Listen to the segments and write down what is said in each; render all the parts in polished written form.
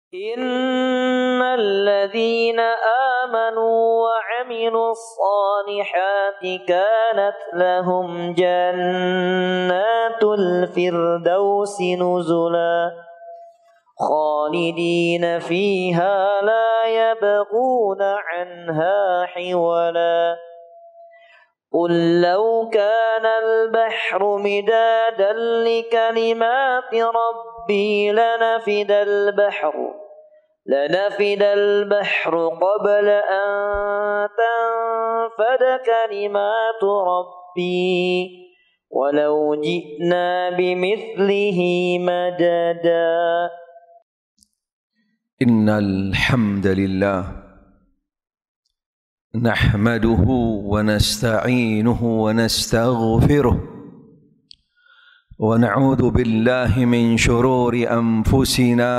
إن الذين آمنوا وعملوا الصالحات كانت لهم جنات الفردوس نزلا خالدين فيها لا يبغون عنها حولا قل لو كان البحر مدادا لكلمات ربي لنفد البحر قبل أن تنفد كلمات ربي ولو جئنا بمثله مددا. إن الحمد لله نحمده ونستعينه ونستغفره ونعوذ بالله من شرور أنفسنا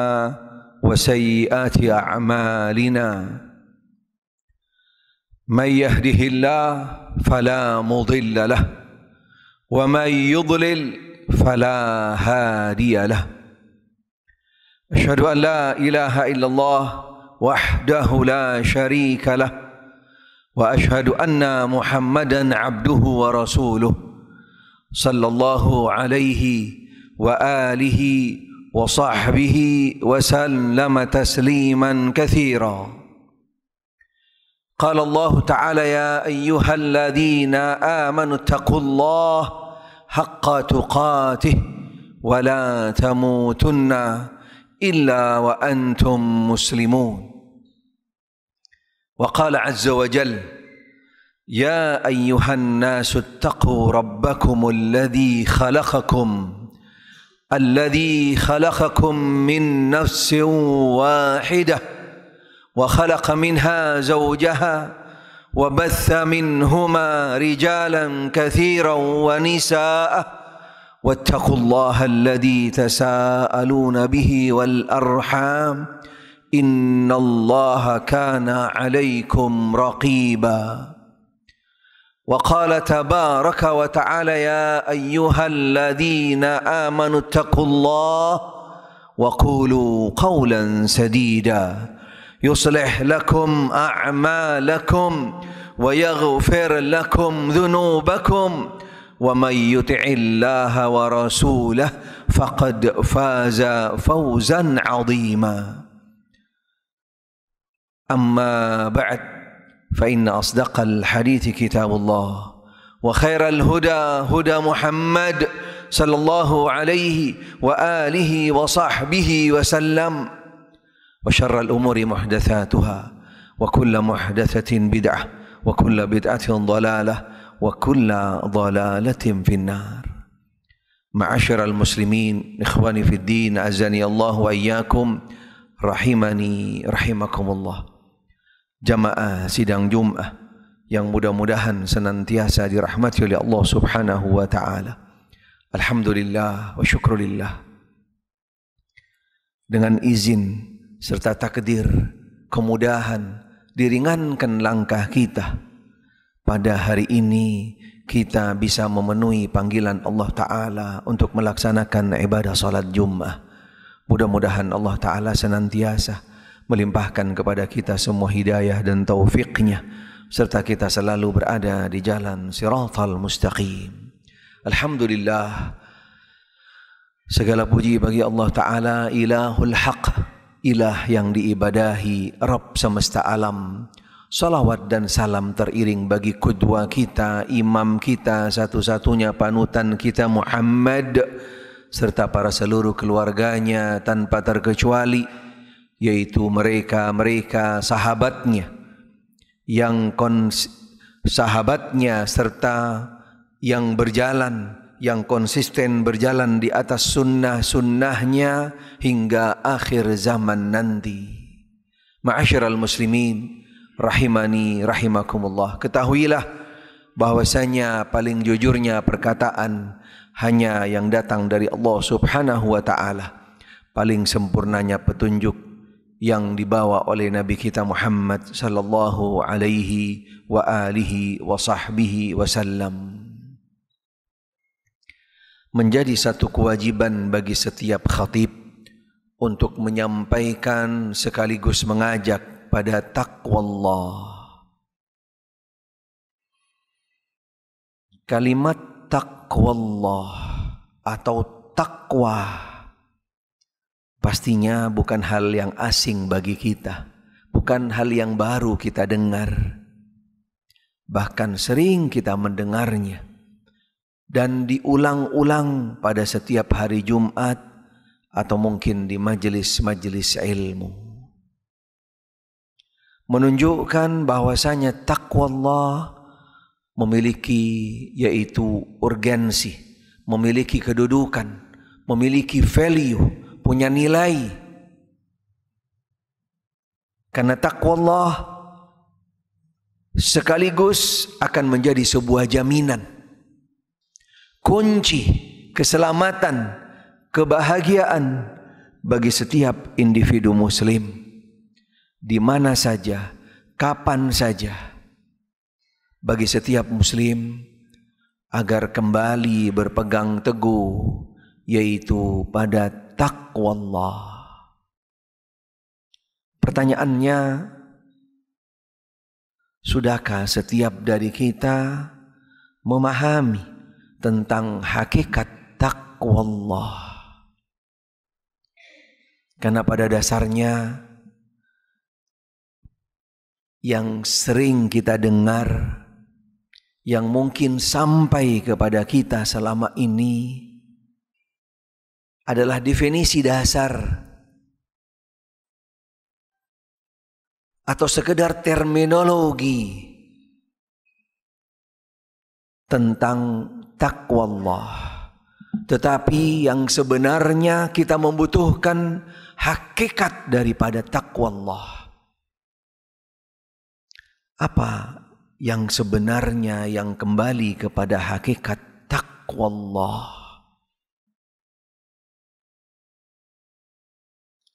وسيئات أعمالنا من يهده الله فلا مضل له ومن يضلل فلا هادي له أشهد أن لا إله إلا الله وحده لا شريك له وأشهد أن محمدًا عبده ورسوله صلى الله عليه وآله وصحبه وسلم تسليما كثيرا. قال الله تعالى: يا أيها الذين آمنوا اتقوا الله حق تقاته ولا تموتن إلا وأنتم مسلمون. وقال عز وجل: يا أيها الناس اتقوا ربكم الذي خلقكم من نفس واحدة وخلق منها زوجها وبث منهما رجالا كثيرا ونساء واتقوا الله الذي تساءلون به والأرحام إن الله كان عليكم رقيبا. وقال تبارك وتعالى: يا أيها الذين آمنوا اتقوا الله وقولوا قولا سديدا يصلح لكم أعمالكم ويغفر لكم ذنوبكم ومن يطع الله ورسوله فقد فاز فوزا عظيما. أما بعد، فإن أصدق الحديث كتاب الله وخير الهدى هدى محمد صلى الله عليه وآله وصحبه وسلم وشر الأمور محدثاتها وكل محدثة بدعة وكل بدعة ضلالة وكل ضلالة في النار. معاشر المسلمين إخواني في الدين أعزني الله وإياكم rahimani rahimakumullah. Jamaah sidang Jum'ah yang mudah-mudahan senantiasa dirahmati oleh Allah Subhanahu wa taala. Alhamdulillah wa syukrulillah. Dengan izin serta takdir kemudahan diringankan langkah kita, pada hari ini kita bisa memenuhi panggilan Allah Ta'ala untuk melaksanakan ibadah salat Jum'ah. Mudah-mudahan Allah Ta'ala senantiasa melimpahkan kepada kita semua hidayah dan taufiknya, serta kita selalu berada di jalan siratal mustaqim. Alhamdulillah, segala puji bagi Allah Ta'ala, ilahul haq, ilah yang diibadahi, Rabb semesta alam. Salawat dan salam teriring bagi qudwa kita, imam kita, satu-satunya panutan kita Muhammad, serta para seluruh keluarganya tanpa terkecuali, yaitu mereka sahabatnya serta yang berjalan, yang konsisten berjalan di atas sunnahnya hingga akhir zaman nanti. Ma'asyiral muslimin rahimani rahimakumullah, ketahuilah bahwasanya paling jujurnya perkataan hanya yang datang dari Allah Subhanahu wa taala. Paling sempurnanya petunjuk yang dibawa oleh Nabi kita Muhammad sallallahu alaihi wa alihi wa sahbihi wasallam. Menjadi satu kewajiban bagi setiap khatib untuk menyampaikan sekaligus mengajak pada taqwallah. Kalimat taqwallah atau takwa pastinya bukan hal yang asing bagi kita, bukan hal yang baru kita dengar. Bahkan sering kita mendengarnya dan diulang-ulang pada setiap hari Jumat atau mungkin di majelis-majelis ilmu. Menunjukkan bahwasanya taqwallah memiliki yaitu urgensi, memiliki kedudukan, memiliki value, punya nilai. Karena taqwallah sekaligus akan menjadi sebuah jaminan, kunci keselamatan, kebahagiaan bagi setiap individu muslim di mana saja, kapan saja. Bagi setiap muslim agar kembali berpegang teguh yaitu pada taqwallah. Pertanyaannya, sudahkah setiap dari kita memahami tentang hakikat taqwallah? Karena pada dasarnya yang sering kita dengar, yang mungkin sampai kepada kita selama ini adalah definisi dasar atau sekedar terminologi tentang taqwallah. Tetapi yang sebenarnya kita membutuhkan hakikat daripada taqwallah. Apa yang sebenarnya yang kembali kepada hakikat taqwallah?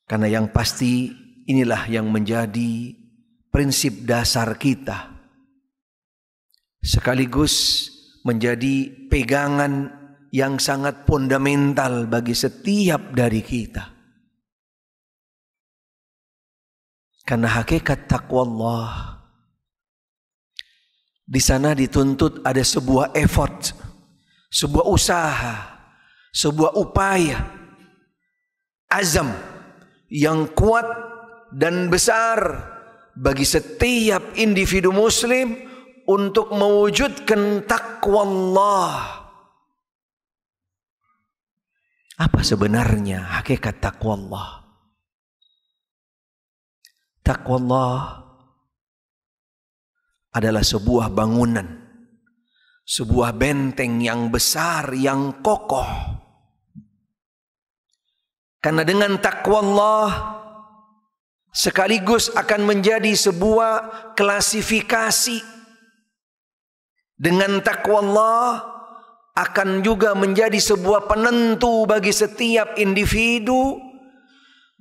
Karena yang pasti inilah yang menjadi prinsip dasar kita, sekaligus menjadi pegangan yang sangat fundamental bagi setiap dari kita. Karena hakikat taqwallah, di sana dituntut ada sebuah effort, sebuah usaha, sebuah upaya, azam yang kuat dan besar bagi setiap individu muslim untuk mewujudkan taqwallah. Apa sebenarnya hakikat taqwallah? Taqwallah adalah sebuah bangunan, sebuah benteng yang besar, yang kokoh. Karena dengan taqwallah sekaligus akan menjadi sebuah klasifikasi. Dengan taqwallah akan juga menjadi sebuah penentu bagi setiap individu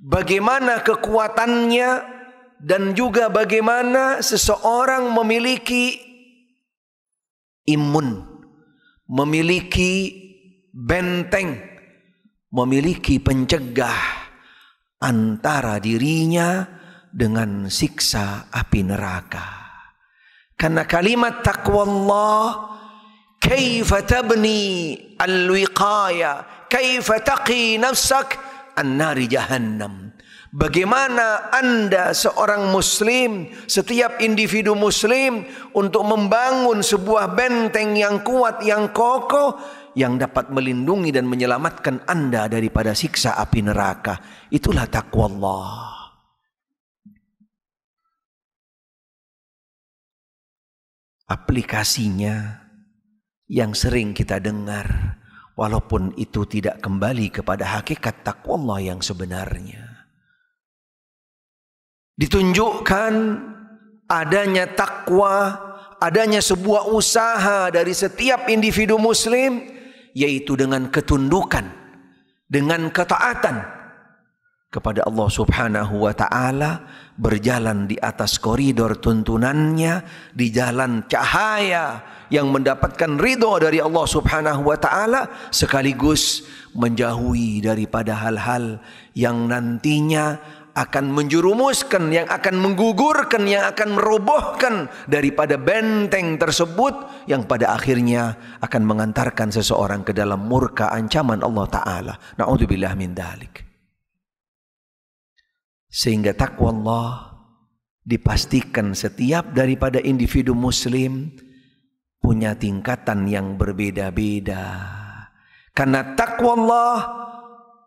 bagaimana kekuatannya dan juga bagaimana seseorang memiliki imun, memiliki benteng, memiliki pencegah antara dirinya dengan siksa api neraka. Karena kalimat taqwallah, kaifa tabni al-wiqaya, kaifa taqi nafsak an-nari jahannam. Bagaimana Anda seorang muslim, setiap individu muslim untuk membangun sebuah benteng yang kuat, yang kokoh, yang dapat melindungi dan menyelamatkan Anda daripada siksa api neraka. Itulah taqwallah. Aplikasinya yang sering kita dengar, walaupun itu tidak kembali kepada hakikat taqwallah yang sebenarnya. Ditunjukkan adanya takwa, adanya sebuah usaha dari setiap individu muslim, yaitu dengan ketundukan, dengan ketaatan kepada Allah Subhanahu wa Ta'ala, berjalan di atas koridor tuntunannya, di jalan cahaya yang mendapatkan ridho dari Allah Subhanahu wa Ta'ala, sekaligus menjauhi daripada hal-hal yang nantinya akan menjerumuskan, yang akan menggugurkan, yang akan merobohkan daripada benteng tersebut, yang pada akhirnya akan mengantarkan seseorang ke dalam murka ancaman Allah Ta'ala. Na'udzubillah min dzalik. Sehingga takwa Allah dipastikan setiap daripada individu muslim punya tingkatan yang berbeda-beda. Karena takwa Allah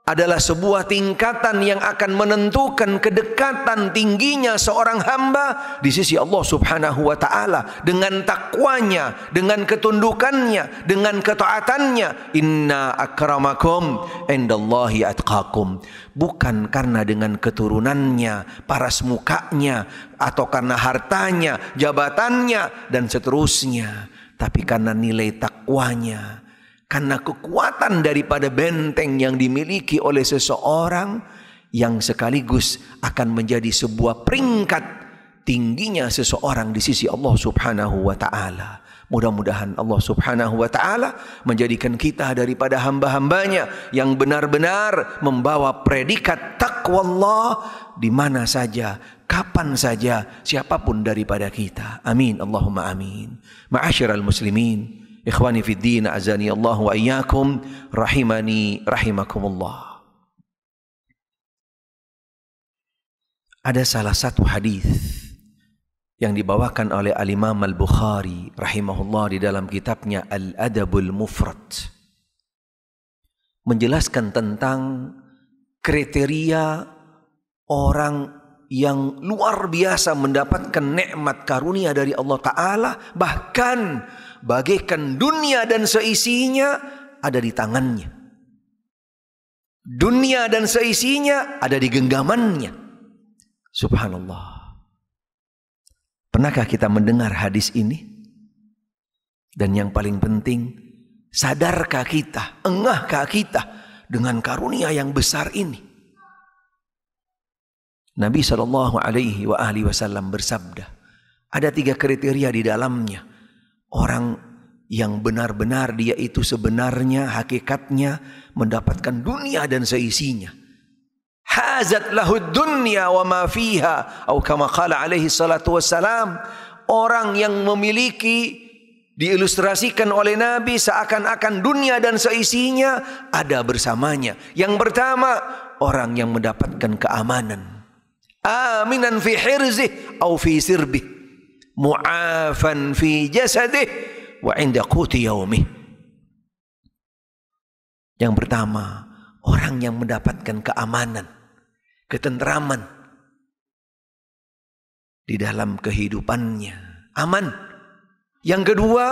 adalah sebuah tingkatan yang akan menentukan kedekatan tingginya seorang hamba di sisi Allah Subhanahu wa Ta'ala. Dengan takwanya, dengan ketundukannya, dengan ketaatannya. Inna akramakum indallahi atqakum. Bukan karena dengan keturunannya, paras mukanya, atau karena hartanya, jabatannya, dan seterusnya. Tapi karena nilai takwanya. Karena kekuatan daripada benteng yang dimiliki oleh seseorang, yang sekaligus akan menjadi sebuah peringkat tingginya seseorang di sisi Allah Subhanahu wa Ta'ala. Mudah-mudahan Allah Subhanahu wa Ta'ala menjadikan kita daripada hamba-hambanya yang benar-benar membawa predikat takwa Allah di mana saja, kapan saja, siapapun daripada kita. Amin, Allahumma amin. Ma'asyiral muslimin, ikhwani fid din, azani Allah wa iyyakum, rahimani rahimakumullah. Ada salah satu hadis yang dibawakan oleh Al-Imam Al-Bukhari rahimahullah di dalam kitabnya Al-Adabul Mufrad, menjelaskan tentang kriteria orang yang luar biasa mendapatkan nikmat karunia dari Allah Ta'ala, bahkan bagaikan dunia dan seisinya ada di tangannya. Dunia dan seisinya ada di genggamannya. Subhanallah. Pernahkah kita mendengar hadis ini? Dan yang paling penting, sadarkah kita, engahkah kita dengan karunia yang besar ini? Nabi SAW bersabda, ada 3 kriteria di dalamnya. Orang yang benar-benar dia itu sebenarnya, hakikatnya mendapatkan dunia dan seisinya. Hazat lahud dunya wa ma fiha, atau kama qala alaihi salatu wassalam. Orang yang memiliki, diilustrasikan oleh Nabi seakan-akan dunia dan seisinya ada bersamanya. Yang pertama, orang yang mendapatkan keamanan. Aminan fi hirzih au fi sirbih, mu'afan fi jasadih wa inda quti yaumih. Yang pertama, orang yang mendapatkan keamanan, ketentraman di dalam kehidupannya, aman. Yang kedua,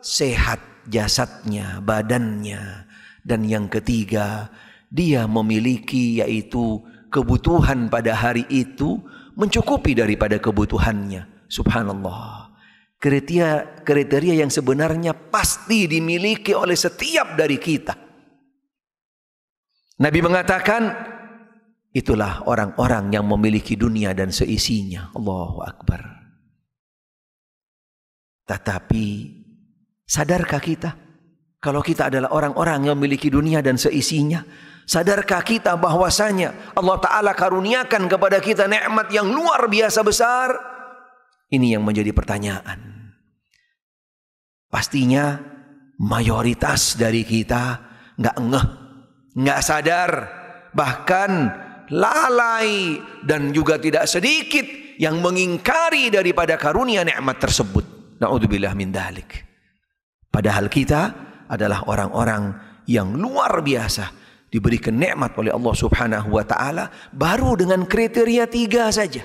sehat jasadnya, badannya. Dan yang ketiga, dia memiliki yaitu kebutuhan pada hari itu mencukupi daripada kebutuhannya. Subhanallah. Kriteria yang sebenarnya pasti dimiliki oleh setiap dari kita. Nabi mengatakan, itulah orang-orang yang memiliki dunia dan seisinya. Allahu Akbar. Tetapi sadarkah kita kalau kita adalah orang-orang yang memiliki dunia dan seisinya? Sadarkah kita bahwasanya Allah Ta'ala karuniakan kepada kita nikmat yang luar biasa besar? Ini yang menjadi pertanyaan. Pastinya mayoritas dari kita nggak ngeh, nggak sadar, bahkan lalai, dan juga tidak sedikit yang mengingkari daripada karunia nikmat tersebut. Na'udzubillah min dzalik. Padahal kita adalah orang-orang yang luar biasa diberikan nikmat oleh Allah Subhanahu wa Ta'ala baru dengan kriteria 3 saja.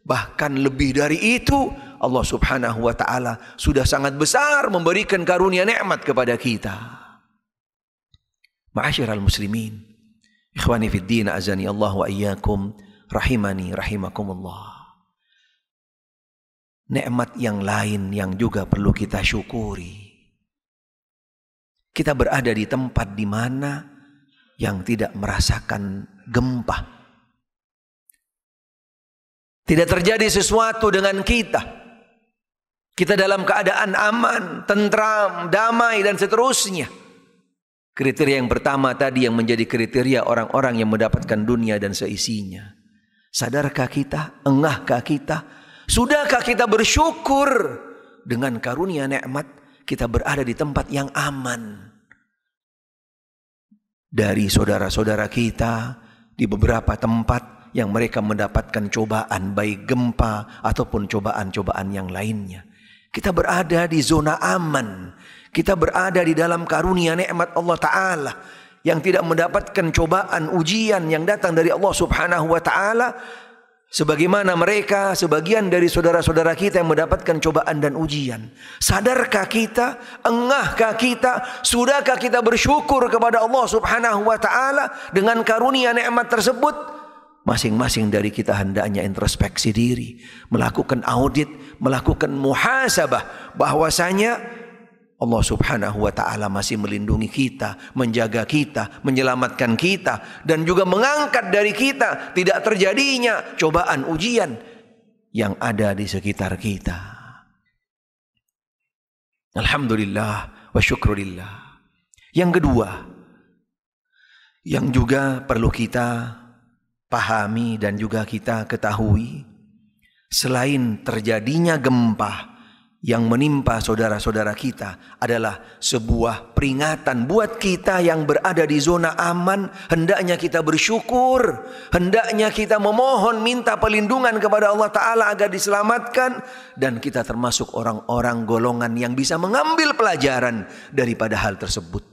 Bahkan lebih dari itu, Allah Subhanahu wa Ta'ala sudah sangat besar memberikan karunia nikmat kepada kita. Ma'asyiral muslimin, ikhwani fid din, azani Allah wa iyyakum, rahimani rahimakumullah. Nikmat yang lain yang juga perlu kita syukuri. Kita berada di tempat di mana yang tidak merasakan gempa, Tidak terjadi sesuatu dengan kita. Kita dalam keadaan aman, tentram, damai, dan seterusnya. Kriteria yang pertama tadi yang menjadi kriteria orang-orang yang mendapatkan dunia dan seisinya. Sadarkah kita? Engahkah kita? Sudahkah kita bersyukur dengan karunia nikmat kita berada di tempat yang aman dari saudara-saudara kita di beberapa tempat yang mereka mendapatkan cobaan, baik gempa ataupun cobaan-cobaan yang lainnya. Kita berada di zona aman. Kita berada di dalam karunia nikmat Allah Ta'ala yang tidak mendapatkan cobaan, ujian yang datang dari Allah Subhanahu wa Ta'ala. Sebagaimana mereka, sebagian dari saudara-saudara kita yang mendapatkan cobaan dan ujian. Sadarkah kita? Engahkah kita? Sudahkah kita bersyukur kepada Allah Subhanahu wa Ta'ala dengan karunia nikmat tersebut? Masing-masing dari kita hendaknya introspeksi diri, melakukan audit, melakukan muhasabah bahwasanya Allah Subhanahu wa Ta'ala masih melindungi kita, menjaga kita, menyelamatkan kita, dan juga mengangkat dari kita tidak terjadinya cobaan ujian yang ada di sekitar kita. Alhamdulillah wa syukurillah. Yang kedua, yang juga perlu kita pahami dan juga kita ketahui, selain terjadinya gempa yang menimpa saudara-saudara kita adalah sebuah peringatan buat kita yang berada di zona aman. Hendaknya kita bersyukur, hendaknya kita memohon minta perlindungan kepada Allah Ta'ala agar diselamatkan, dan kita termasuk orang-orang golongan yang bisa mengambil pelajaran daripada hal tersebut.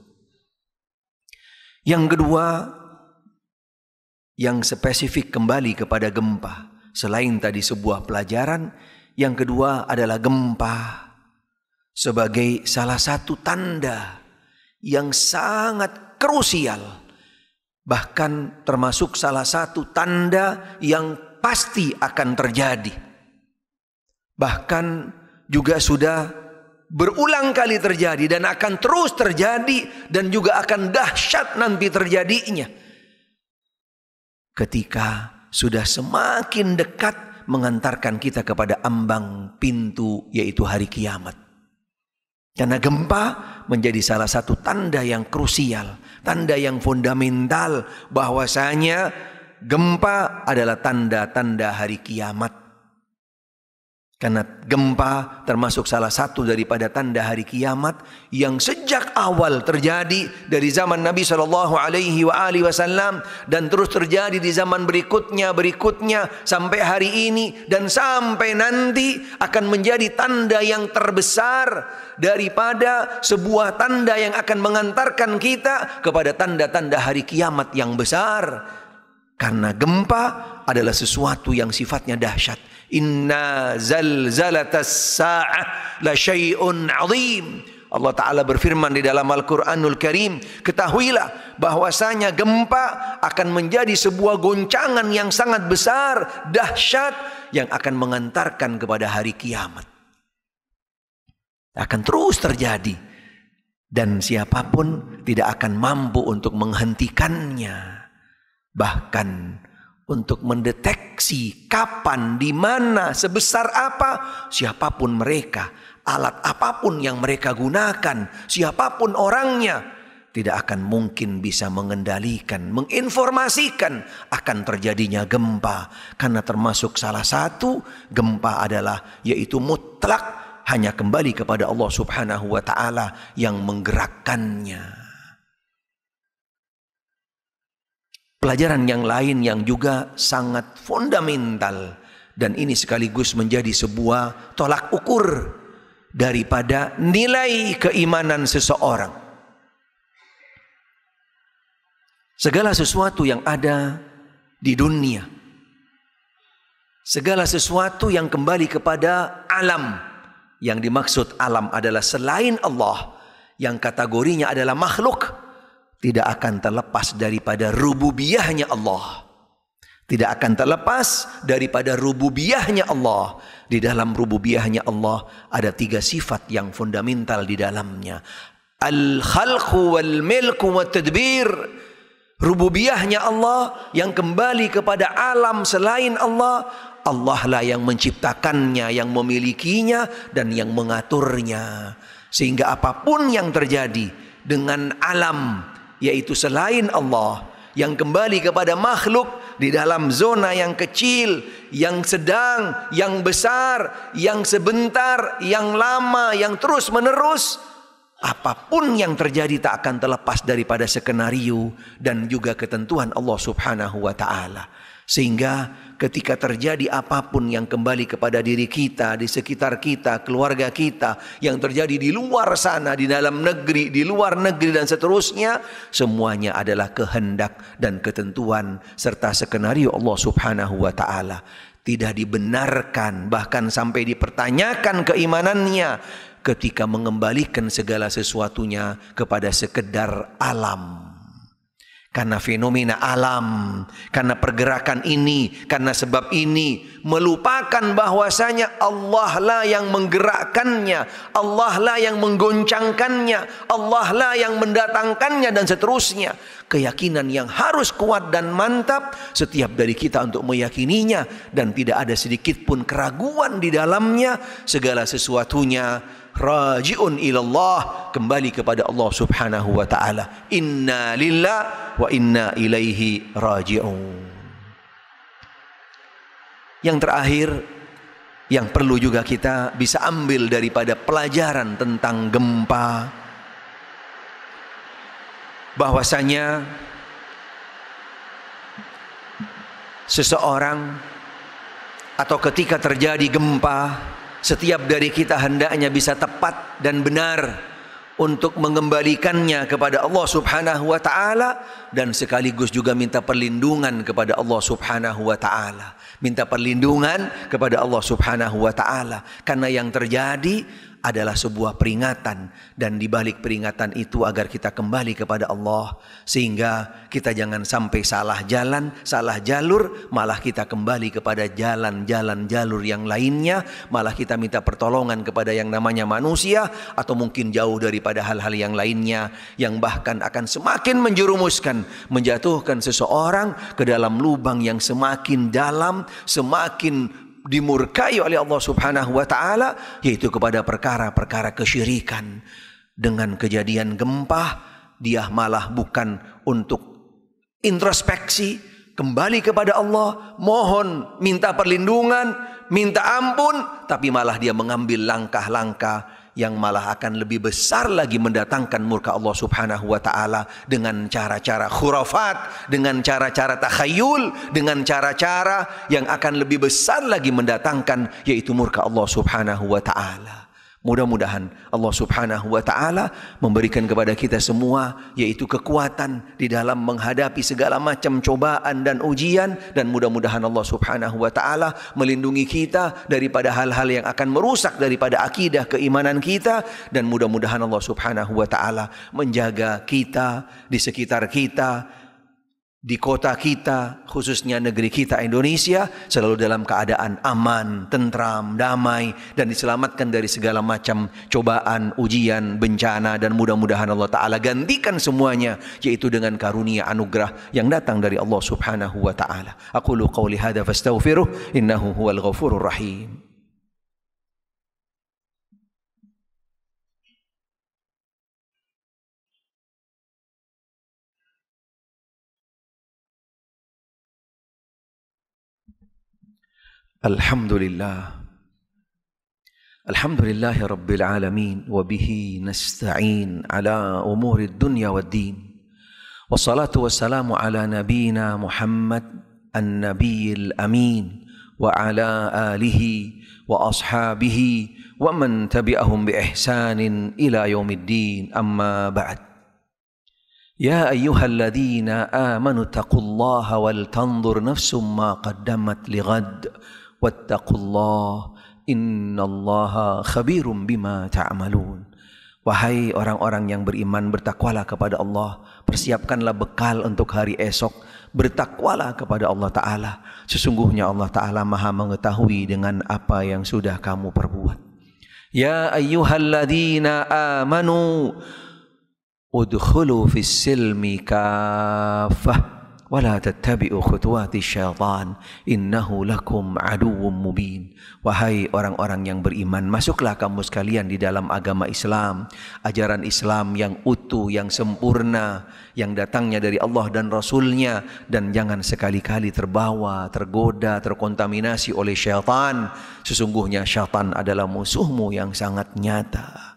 Yang kedua, yang spesifik kembali kepada gempa, selain tadi sebuah pelajaran, yang kedua adalah gempa sebagai salah satu tanda yang sangat krusial, bahkan termasuk salah satu tanda yang pasti akan terjadi, bahkan juga sudah berulang kali terjadi dan akan terus terjadi, dan juga akan dahsyat nanti terjadinya ketika sudah semakin dekat mengantarkan kita kepada ambang pintu, yaitu hari kiamat. Karena gempa menjadi salah satu tanda yang krusial, tanda yang fundamental bahwasanya gempa adalah tanda-tanda hari kiamat. Karena gempa termasuk salah satu daripada tanda hari kiamat yang sejak awal terjadi dari zaman Nabi SAW dan terus terjadi di zaman berikutnya sampai hari ini dan sampai nanti akan menjadi tanda yang terbesar daripada sebuah tanda yang akan mengantarkan kita kepada tanda-tanda hari kiamat yang besar. Karena gempa adalah sesuatu yang sifatnya dahsyat. Inna zalzalatas sa'ah la syai'un 'azim. Allah Ta'ala berfirman di dalam Al-Quranul Karim, ketahuilah bahwasanya gempa akan menjadi sebuah goncangan yang sangat besar, dahsyat, yang akan mengantarkan kepada hari kiamat. Akan terus terjadi, dan siapapun tidak akan mampu untuk menghentikannya. Bahkan untuk mendeteksi kapan, di mana, sebesar apa, siapapun mereka, alat apapun yang mereka gunakan, siapapun orangnya, tidak akan mungkin bisa mengendalikan, menginformasikan akan terjadinya gempa. Karena termasuk salah satu gempa adalah yaitu mutlak hanya kembali kepada Allah Subhanahu wa Ta'ala yang menggerakkannya. Pelajaran yang lain yang juga sangat fundamental, dan ini sekaligus menjadi sebuah tolak ukur daripada nilai keimanan seseorang. Segala sesuatu yang ada di dunia, segala sesuatu yang kembali kepada alam, yang dimaksud alam adalah selain Allah, yang kategorinya adalah makhluk, tidak akan terlepas daripada rububiyahnya Allah. Tidak akan terlepas daripada rububiyahnya Allah. Di dalam rububiyahnya Allah ada 3 sifat yang fundamental di dalamnya. Al-khalqu wal milku wat tadbir. Rububiyahnya Allah yang kembali kepada alam selain Allah. Allah lah yang menciptakannya, yang memilikinya, dan yang mengaturnya. Sehingga apapun yang terjadi dengan alam, yaitu selain Allah, yang kembali kepada makhluk di dalam zona yang kecil, yang sedang, yang besar, yang sebentar, yang lama, yang terus menerus, apapun yang terjadi tak akan terlepas daripada skenario dan juga ketentuan Allah Subhanahu wa ta'ala. Sehingga ketika terjadi apapun yang kembali kepada diri kita, di sekitar kita, keluarga kita, yang terjadi di luar sana, di dalam negeri, di luar negeri dan seterusnya, semuanya adalah kehendak dan ketentuan serta skenario Allah Subhanahu wa ta'ala. Tidak dibenarkan, bahkan sampai dipertanyakan keimanannya ketika mengembalikan segala sesuatunya kepada sekedar alam. Karena fenomena alam, karena pergerakan ini, karena sebab ini, melupakan bahwasanya Allah lah yang menggerakkannya, Allah lah yang menggoncangkannya, Allah lah yang mendatangkannya, dan seterusnya. Keyakinan yang harus kuat dan mantap setiap dari kita untuk meyakininya, dan tidak ada sedikit pun keraguan di dalamnya. Segala sesuatunya raji'un ilallah, kembali kepada Allah Subhanahu wa ta'ala. Inna lillah wa inna ilaihi raji'un. Yang terakhir yang perlu juga kita bisa ambil daripada pelajaran tentang gempa, bahwasanya seseorang atau ketika terjadi gempa, setiap dari kita hendaknya bisa tepat dan benar untuk mengembalikannya kepada Allah Subhanahu wa ta'ala, dan sekaligus juga minta perlindungan kepada Allah Subhanahu wa ta'ala. Minta perlindungan kepada Allah Subhanahu wa ta'ala, karena yang terjadi adalah sebuah peringatan, dan di balik peringatan itu agar kita kembali kepada Allah, sehingga kita jangan sampai salah jalan, salah jalur, malah kita kembali kepada jalan-jalan jalur yang lainnya, malah kita minta pertolongan kepada yang namanya manusia, atau mungkin jauh daripada hal-hal yang lainnya, yang bahkan akan semakin menjerumuskan, menjatuhkan seseorang ke dalam lubang yang semakin dalam, semakin dimurkai oleh Allah Subhanahu wa ta'ala, yaitu kepada perkara-perkara kesyirikan. Dengan kejadian gempa, dia malah bukan untuk introspeksi, kembali kepada Allah, mohon, minta perlindungan, minta ampun, tapi malah dia mengambil langkah-langkah yang malah akan lebih besar lagi mendatangkan murka Allah Subhanahu wa ta'ala, dengan cara-cara khurafat, dengan cara-cara takhayul, dengan cara-cara yang akan lebih besar lagi mendatangkan, yaitu murka Allah Subhanahu wa ta'ala. Mudah-mudahan Allah Subhanahu wa ta'ala memberikan kepada kita semua yaitu kekuatan di dalam menghadapi segala macam cobaan dan ujian, dan mudah-mudahan Allah Subhanahu wa ta'ala melindungi kita daripada hal-hal yang akan merusak daripada akidah keimanan kita, dan mudah-mudahan Allah Subhanahu wa ta'ala menjaga kita, di sekitar kita, di kota kita, khususnya negeri kita Indonesia, selalu dalam keadaan aman, tentram, damai, dan diselamatkan dari segala macam cobaan, ujian, bencana, dan mudah-mudahan Allah Ta'ala gantikan semuanya, yaitu dengan karunia anugerah yang datang dari Allah Subhanahu wa ta'ala. Aqulu qawli hadha fastaghfiruh, innahu huwal ghafurur rahim. Alhamdulillah, alhamdulillahi rabbil alamin, wa bihi nasta'in ala umuri dunya wad din, wassalatu wassalamu ala nabiyyina Muhammad an-nabiyil amin, wa ala alihi wa ashabihi wa man tabi'ahum bi ihsanin ila yaumiddin, amma ba'd. Ya ayyuhalladzina amanu taqullaha wal tanzur nafsum ma qaddamat lighad wattaqullah innallaha khabirum bima ta'malun. Wahai orang-orang yang beriman, bertakwalah kepada Allah, persiapkanlah bekal untuk hari esok, bertakwalah kepada Allah Ta'ala. Sesungguhnya Allah Ta'ala maha mengetahui dengan apa yang sudah kamu perbuat. Ya ayyuhalladzina amanu, udkhulu fis silmi kaffah wa la tattabi'u khutuwati syaitan innahu lakum aduwwum mubin. Wahai orang-orang yang beriman, masuklah kamu sekalian di dalam agama Islam, ajaran Islam yang utuh, yang sempurna, yang datangnya dari Allah dan Rasulnya, dan jangan sekali-kali terbawa, tergoda, terkontaminasi oleh syaitan. Sesungguhnya syaitan adalah musuhmu yang sangat nyata.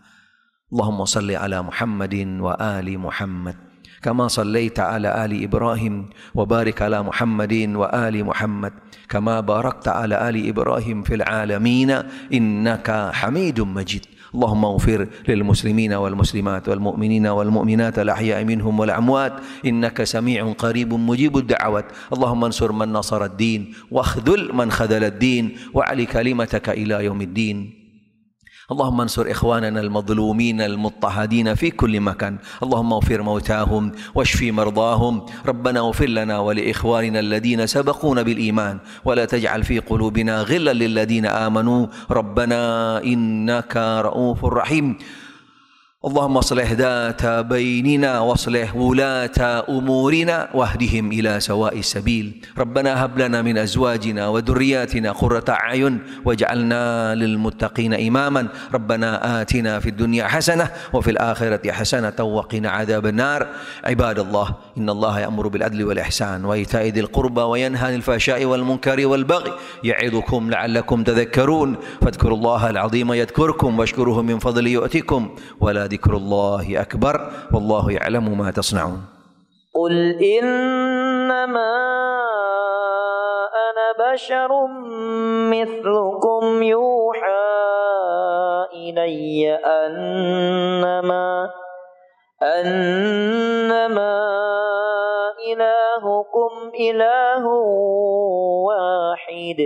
Allahumma salli ala Muhammadin wa ali Muhammad كما صليت على آل إبراهيم وبارك على محمد وآل محمد كما باركت على آل إبراهيم في العالمين إنك حميد مجيد. اللهم اغفر للمسلمين والمسلمات والمؤمنين والمؤمنات الأحياء منهم والأموات إنك سميع قريب مجيب الدعوات. اللهم انصر من نصر الدين واخذل من خذل الدين وعلي كلمتك إلى يوم الدين. اللهم انصر إخواننا المظلومين المضطهدين في كل مكان. اللهم اغفر موتاهم واشف مرضاهم. ربنا اغفر لنا ولإخواننا الذين سبقونا بالإيمان ولا تجعل في قلوبنا غلا للذين آمنوا ربنا إنك رؤوف رحيم. اللهم اصلح ذات بيننا واصلح ولاة أمورنا واهدهم إلى سواء السبيل. ربنا هب لنا من أزواجنا وذرياتنا قرة أعين واجعلنا للمتقين إماما. ربنا آتنا في الدنيا حسنة وفي الآخرة حسنة وقنا عذاب النار. عباد الله، إن الله يأمر بالعدل والإحسان وإيتاء ذي القربى وينهى عن الفحشاء والمنكر والبغي يعظكم لعلكم تذكرون. فاذكروا الله العظيم يذكركم واشكروه من فضله يؤتكم ولا ذكر الله أكبر والله يعلم ما تصنعون. قل إنما أنا بشر مثلكم يوحى إلي أنما إلهكم إله واحد